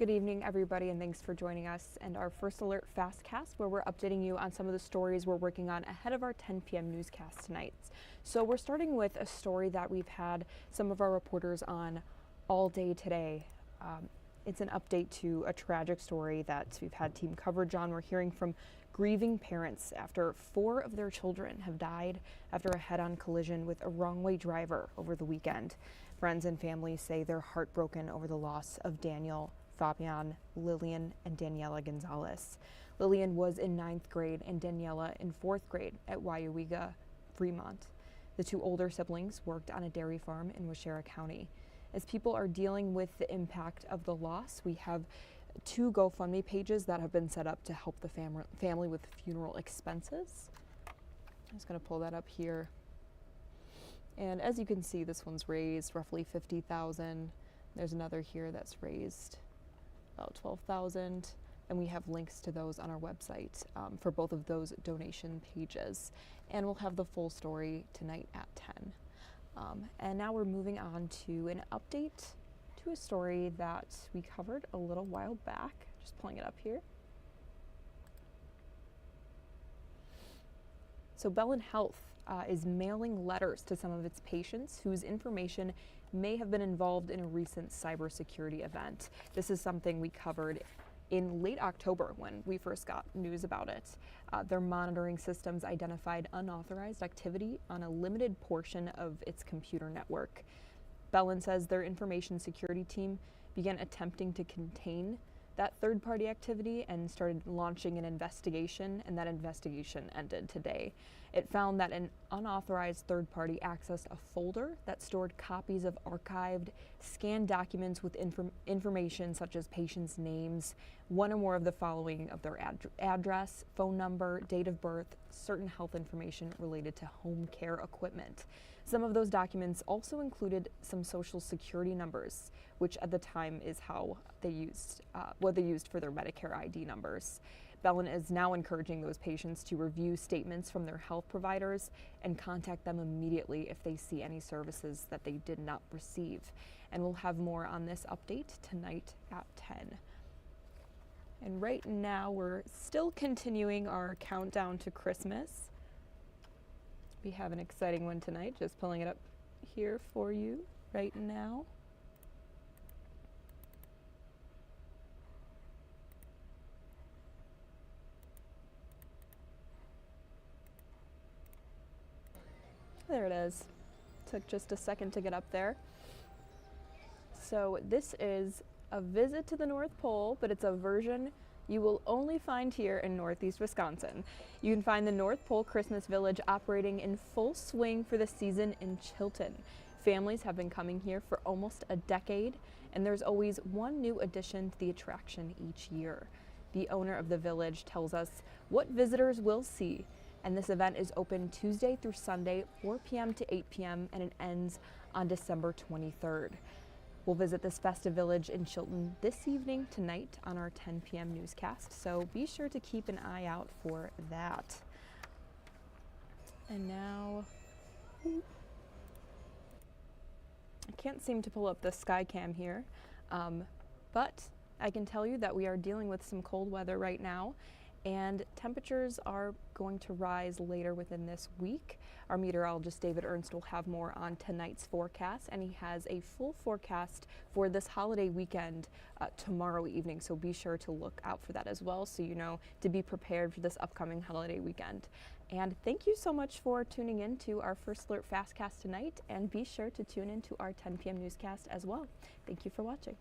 Good evening, everybody, and thanks for joining us and our First Alert Fastcast, where we're updating you on some of the stories we're working on ahead of our 10 p.m. newscast tonight. So we're starting with a story that we've had some of our reporters on all day today. It's an update to a tragic story that we've had team coverage on. We're hearing from grieving parents after 4 of their children have died after a head-on collision with a wrong-way driver over the weekend. Friends and family say they're heartbroken over the loss of Daniel, Fabian, Lillian, and Daniela Gonzalez. Lillian was in 9th grade and Daniela in 4th grade at Wbay, Fremont. The 2 older siblings worked on a dairy farm in Washera County. As people are dealing with the impact of the loss, we have 2 GoFundMe pages that have been set up to help the family with funeral expenses. I'm just going to pull that up here. And as you can see, this one's raised roughly $50,000. There's another here that's raised about $12,000, and we have links to those on our website for both of those donation pages. And we'll have the full story tonight at 10. And now we're moving on to an update to a story that we covered a little while back. Just pulling it up here. So Bellin Health is mailing letters to some of its patients whose information may have been involved in a recent cybersecurity event. This is something we covered in late October when we first got news about it. Their monitoring systems identified unauthorized activity on a limited portion of its computer network. Bellin says their information security team began attempting to contain that third-party activity and started launching an investigation, and that investigation ended today. It found that an unauthorized third party accessed a folder that stored copies of archived, scanned documents with information such as patients' names, one or more of the following of their address, phone number, date of birth, certain health information related to home care equipment. Some of those documents also included some social security numbers, which at the time is how they used, what they used for their Medicare ID numbers. Bellin is now encouraging those patients to review statements from their health providers and contact them immediately if they see any services that they did not receive. And we'll have more on this update tonight at 10. And right now we're still continuing our countdown to Christmas. We have an exciting one tonight, just pulling it up here for you right now. There it is. Took just a second to get up there. So this is a visit to the North Pole, but it's a version you will only find here in Northeast Wisconsin. You can find the North Pole Christmas Village operating in full swing for the season in Chilton. Families have been coming here for almost a decade, and there's always one new addition to the attraction each year. The owner of the village tells us what visitors will see, and this event is open Tuesday through Sunday, 4 p.m. to 8 p.m., and it ends on December 23rd. We'll visit this festive village in Chilton this evening tonight on our 10 p.m. newscast, so be sure to keep an eye out for that. And now, I can't seem to pull up the sky cam here, but I can tell you that we are dealing with some cold weather right now, and temperatures are going to rise later within this week. Our meteorologist David Ernst will have more on tonight's forecast, and he has a full forecast for this holiday weekend tomorrow evening, so be sure to look out for that as well, so you know to be prepared for this upcoming holiday weekend. And thank you so much for tuning in to our First Alert Fastcast tonight, and be sure to tune in to our 10 p.m. newscast as well. Thank you for watching.